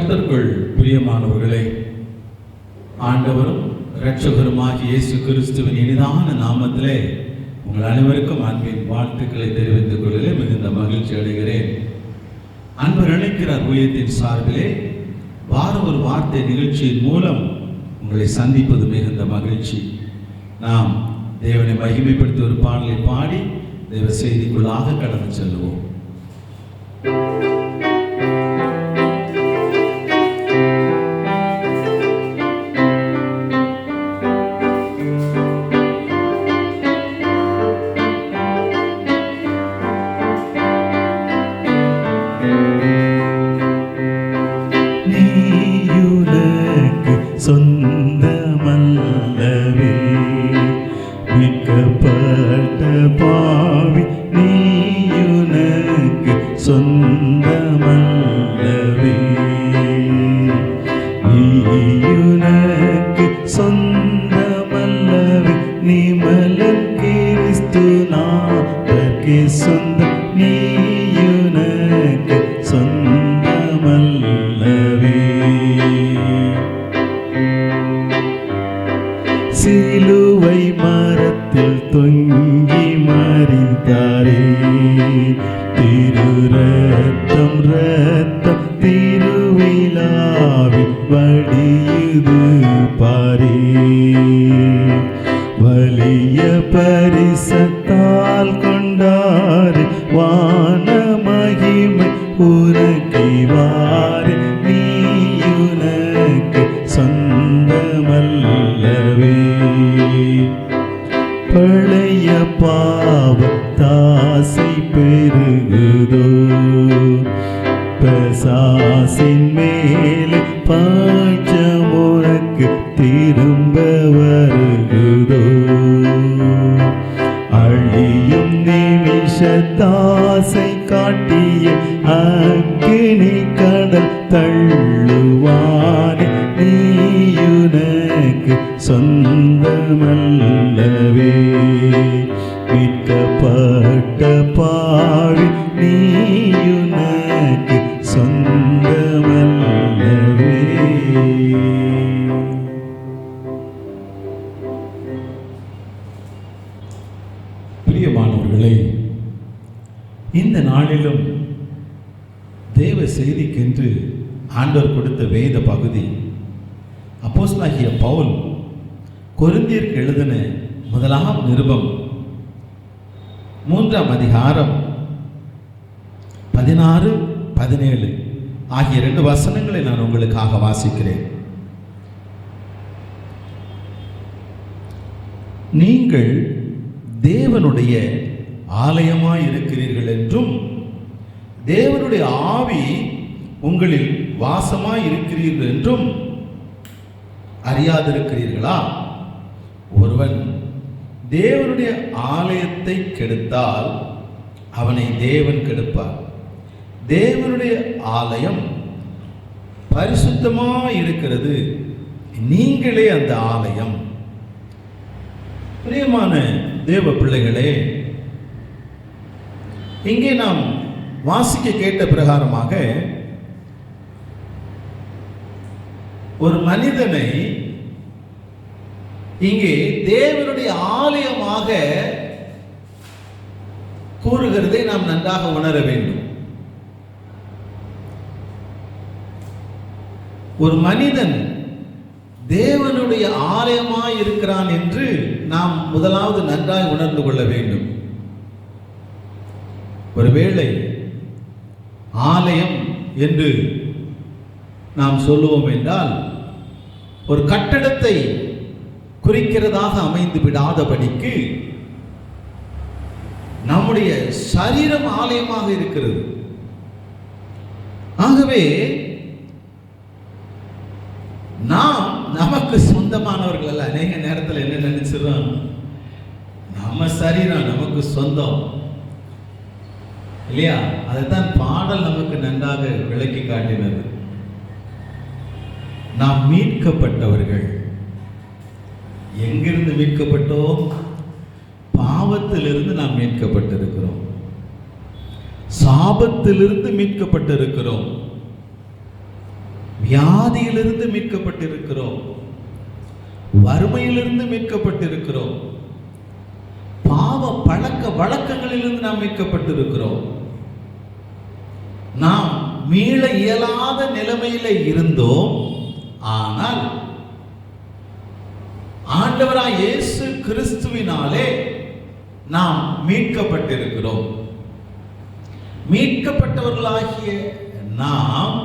கர்த்தருக்குள் பிரியமானவர்களே, ஆண்டவரும் இரட்சகருமாகிய இயேசு கிறிஸ்துவின் இனிதான நாமத்திலே உங்கள் அனைவருக்கும் அன்பின் வாழ்த்துக்களை தெரிவித்துக் கொள்வதிலே மிகுந்த மகிழ்ச்சி அடைகிறேன். அன்பர் இணைக்கிறார் ஊழியத்தின் சார்பிலே வாரம் ஒரு வார்த்தை நிகழ்ச்சியின் மூலம் உங்களை சந்திப்பது மிகுந்த மகிழ்ச்சி. நாம் தேவனை மகிமைப்படுத்தி ஒரு பாடலை பாடி தேவ செய்திக்குள்ளாக கடந்து செல்வோம். சொந்தமல்லவே மீட்கப்பட்ட பாவி நீயுனக்கு சொந்தமல்லவே, நீயுனக்கு சொந்தமல்லவே, நீ மலன் கிறிஸ்து நாதர்க்கு சொந்தம், நீயுனக்கு சொந்தமல்லவே. சிலுவை மரத்தில் தொங்கி மரித்தாரே, திரு ரத்தம் ரத்தம் திருவிழாவில் வடியுது பாரே, வலிய பரிசத்தால் கொண்டாரு வான மகிமை உனக்கிவாரே, நீயுனக்கு சொந்தமல்லவே. பழைய பாவத்தாசை பெருகுதோ, பிசாசின் மேலே பாய்ச்சம் உனக்கு திரும்ப வருகுதோ, அழியும் நிமிஷத்தாசை காட்டிய அக்கினி கடல் தள்ளுவானே, நீயுனக்கு சொந்தமல்லவே. மீட்கப்பட்ட பாவி நீயுனக்கு சொந்தமல்லவே. பிரியமானவர்களே, இந்த நாளிலும் தேவ செய்திக்கென்று ஆண்டவர் கொடுத்த வேத பகுதி அப்போஸ்தலனாகிய பவுல் கொரிந்தியருக்கு எழுதின முதலாம் நிருபம் 3ஆம் அதிகாரம் 16, 17 ஆகிய 2 வசனங்களை நான் உங்களுக்காக வாசிக்கிறேன். நீங்கள் தேவனுடைய ஆலயமாய் இருக்கிறீர்கள் என்றும் தேவனுடைய ஆவி உங்களில் வாசமாய் இருக்கிறீர்கள் என்றும் அறியாதிருக்கிறீர்களா? ஒருவன் தேவனுடைய ஆலயத்தை கெடுத்தால் அவனை தேவன் கெடுப்பார். தேவனுடைய ஆலயம் பரிசுத்தமாய் இருக்கிறது, நீங்களே அந்த ஆலயம். பிரியமான தேவ பிள்ளைகளே, இங்கே நாம் வாசிக்க கேட்ட பிரகாரமாக ஒரு மனிதனை இங்கே தேவனுடைய ஆலயமாக கூறுகிறதை நாம் நன்றாக உணர வேண்டும். ஒரு மனிதன் தேவனுடைய ஆலயமாய் இருக்கிறான் என்று நாம் முதலாவது நன்றாய் உணர்ந்து கொள்ள வேண்டும். ஒருவேளை ஆலயம் என்று நாம் சொல்லுவோம் என்றால் ஒரு கட்டடத்தை குறிக்கிறதாக அமைந்து விடாதபடிக்கு நம்முடைய சரீரம் ஆலயமாக இருக்கிறது. ஆகவே நாம் நமக்கு சொந்தமானவர்கள் அல்ல. அநேக நேரத்தில் என்ன நினைச்சிடறோம், நம்ம சரீரம் நமக்கு சொந்தம் இல்லையா? அதைத்தான் பாடல் நமக்கு நன்றாக விளக்கி காட்டினது. நாம் மீட்கப்பட்டவர்கள். எங்கிருந்து மீட்கப்பட்டோம்? பாவத்திலிருந்து நாம் மீட்கப்பட்டிருக்கிறோம். சாபத்திலிருந்து மீட்கப்பட்டிருக்கிறோம். வியாதியிலிருந்து மீட்கப்பட்டிருக்கிறோம், வறுமையிலிருந்து மீட்கப்பட்டிருக்கிறோம், பாவ பழக்க வழக்கங்களிலிருந்து நாம் மீட்கப்பட்டிருக்கிறோம். நாம் மீள இயலாத நிலைமையில இருந்தோம். ஆனால் ஆண்டவராய் இயேசு கிறிஸ்துவினாலே நாம் மீட்கப்பட்டிருக்கிறோம். மீட்கப்பட்டவர்களாகிய நாம்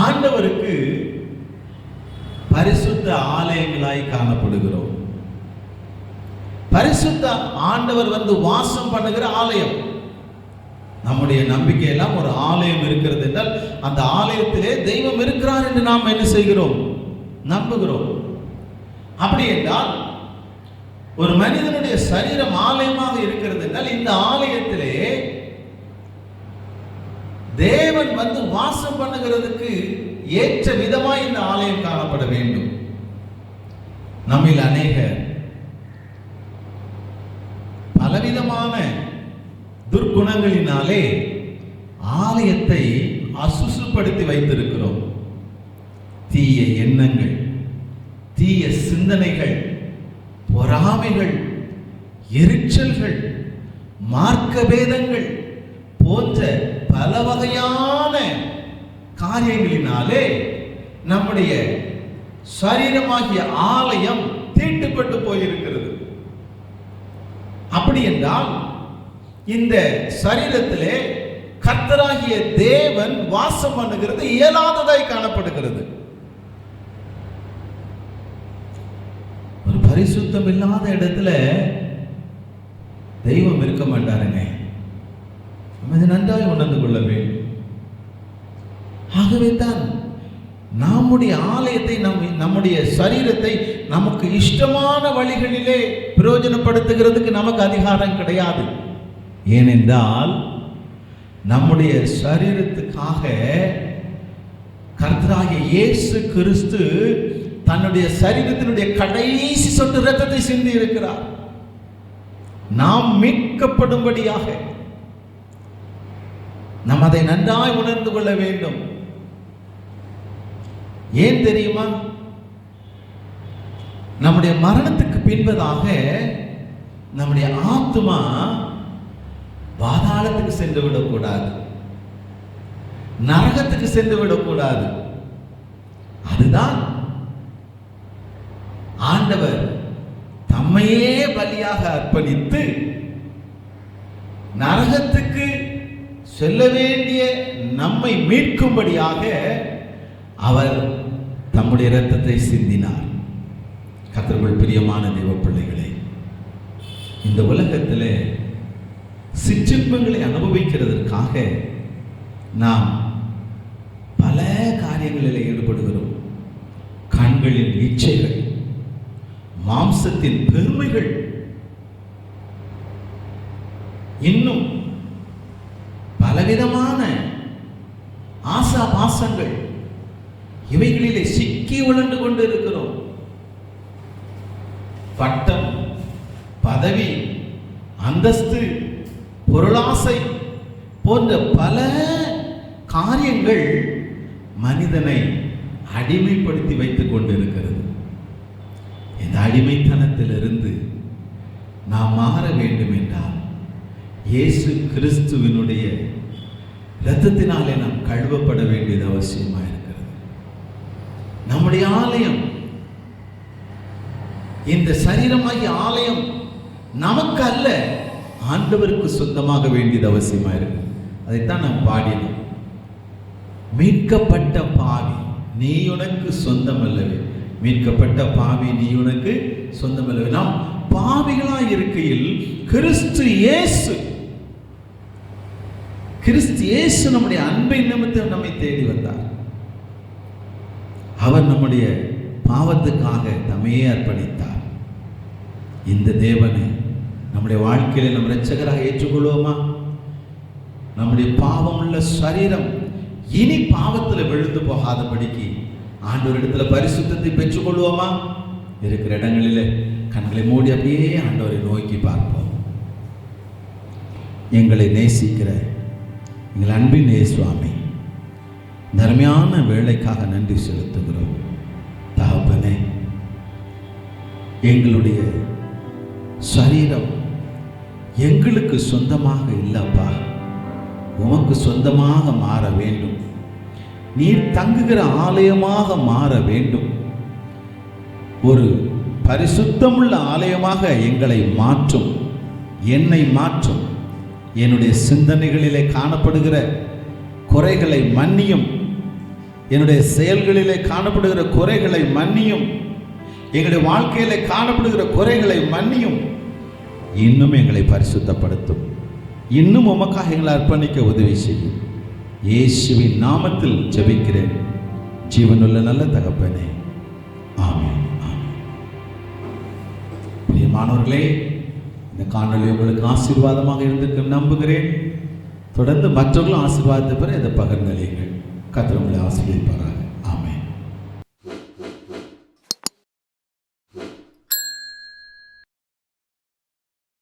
ஆண்டவருக்கு பரிசுத்த ஆலயங்களாய் காணப்படுகிறோம். பரிசுத்த ஆண்டவர் வந்து வாசம் பண்ணுகிற ஆலயம். நம்முடைய நம்பிக்கை எல்லாம் ஒரு ஆலயம் இருக்கிறது என்றால் அந்த ஆலயத்திலே தெய்வம் இருக்கிறார் என்று நாம் என்ன செய்கிறோம்? நம்புகிறோம். அப்படி என்றால் ஒரு மனிதனுடைய சரீரம் ஆலயமாக இருக்கிறது என்றால் இந்த ஆலயத்திலே தேவன் வந்து வாசம் பண்ணுகிறதுக்கு ஏற்ற விதமாய் இந்த ஆலயம் காணப்பட வேண்டும். நம்மில் அநேகர் பலவிதமான துர்குணங்களினாலே ஆலயத்தை அசுசுப்படுத்தி வைத்திருக்கிறோம். தீய எண்ணங்கள், தீய சிந்தனைகள், பொறாமைகள், எரிச்சல்கள், மார்க்க பேதங்கள் போன்ற பல வகையான காரியங்களினாலே நம்முடைய சரீரமாகிய ஆலயம் தீட்டுப்பட்டு போயிருக்கிறது. அப்படி என்றால் இந்த சரீரத்திலே கர்த்தராகிய தேவன் வாசம் பண்ணுகிறது இயலாததாய் காணப்படுகிறது. ஒரு பரிசுத்தம் இல்லாத இடத்துல தெய்வம் இருக்க மாட்டாருங்க. இதை நன்றாய் உணர்ந்து கொள்ள வேண்டும். ஆகவே தான் நம்முடைய ஆலயத்தை, நம்முடைய சரீரத்தை நமக்கு இஷ்டமான வழிகளிலே பிரயோஜனப்படுத்துகிறதுக்கு நமக்கு அதிகாரம் கிடையாது. ஏனென்றால் நம்முடைய சரீரத்துக்காக கர்த்தராகிய இயேசு கிறிஸ்து தன்னுடைய சரீரத்தினுடைய கடைசி சொட்டு இரத்தத்தை சிந்தி இருக்கிறார். நாம் மீட்கப்படும்படியாக நாம் அதை நன்றாய் உணர்ந்து கொள்ள வேண்டும். ஏன் தெரியுமா? நம்முடைய மரணத்துக்கு பின்பதாக நம்முடைய ஆத்மா பாதாளத்துக்கு சென்று விடக்கூடாது, நரகத்துக்கு சென்று விடக்கூடாது. அதுதான் ஆண்டவர் தம்மையே பலியாக அர்ப்பணித்து நரகத்துக்கு செல்ல வேண்டிய நம்மை மீட்கும்படியாக அவர் தம்முடைய இரத்தத்தை சிந்தினார். கர்த்தருக்குள் பிரியமான தேவ பிள்ளைகளே, இந்த உலகத்திலே சிற்றின்பங்களை அனுபவிக்கிறதற்காக நாம் பல காரியங்களில் ஈடுபடுகிறோம். கண்களின் இச்சைகள், மாம்சத்தின் பெருமைகள், இன்னும் பலவிதமான ஆசா பாசங்கள், இவைகளிலே சிக்கி உழண்டு கொண்டு இருக்கிறோம். பட்டம், பதவி, அந்தஸ்து, பொருளாசை போன்ற பல காரியங்கள் மனிதனை அடிமைப்படுத்தி வைத்துக் கொண்டிருக்கிறது. இந்த அடிமைத்தனத்திலிருந்து நாம் மாற வேண்டும் என்றால் இயேசு கிறிஸ்துவினுடைய இரத்தத்தினாலே நாம் கழுவப்பட வேண்டியது அவசியமாக இருக்கிறது. நம்முடைய ஆலயம், இந்த சரீரமாகிய ஆலயம் நமக்கு அல்ல, ஆண்டவருக்கு சொந்தமாக வேண்டியது அவசியமாக இருக்கு. அதைத்தான் நாம் பாடினோம். மீட்கப்பட்ட பாவி நீ உனக்கு சொந்தம் அல்லவே, மீட்கப்பட்ட பாவி நீ உனக்கு சொந்தம் அல்லவே. நாம் பாவிகளாய் இருக்கையில் கிறிஸ்து இயேசு நம்முடைய அன்பை நிமித்தம் நம்மை தேடி வந்தார். அவர் நம்முடைய பாவத்துக்காக தம்மையே அர்ப்பணித்தார். இந்த தேவனை நம்முடைய வாழ்க்கையில நம்ம இரட்சகராக ஏற்றுக்கொள்வோமா? நம்முடைய பாவமுள்ள சரீரம் இனி பாவத்தில் விழுந்து போகாதபடிக்கு ஆண்டவரிடத்துல பரிசுத்தத்தை பெற்றுக்கொள்வோமா? இருக்கிற இடங்களிலே கண்களை மூடி அப்படியே ஆண்டவரை நோக்கி பார்ப்போம். எங்களை நேசிக்கிற எங்கள் அன்பின் சுவாமி, நன்மையான வேலைக்காக நன்றி செலுத்துகிறோம். தகப்பனே, எங்களுடைய சரீரம் எங்களுக்கு சொந்தமாக இல்லப்பா, உமக்கு சொந்தமாக மாற வேண்டும். நீர் தங்குகிற ஆலயமாக மாற வேண்டும். ஒரு பரிசுத்தமுள்ள ஆலயமாக எங்களை மாற்றும், என்னை மாற்றும். என்னுடைய சிந்தனைகளிலே காணப்படுகிற குறைகளை மன்னியும், என்னுடைய செயல்களிலே காணப்படுகிற குறைகளை மன்னியும், எங்களுடைய வாழ்க்கையிலே காணப்படுகிற குறைகளை மன்னியும். இன்னும் எங்களை பரிசுத்தப்படுத்தும், இன்னும் உமக்காக எங்களை அர்ப்பணிக்க உதவி செய்யும். இயேசுவின் நாமத்தில் ஜெபிக்கிறேன் ஜீவனுள்ள நல்ல தகப்பனே, ஆமென். பிரியமானவர்களே, இந்த காணொளி உங்களுக்கு ஆசீர்வாதமாக இருந்திருக்கும் நம்புகிறேன். தொடர்ந்து மற்றவர்களும் ஆசீர்வாதத்தை பெற இதை பகிர்ந்தளியுங்கள். கர்த்தர் உங்களை ஆசீர்வதிப்பாராக.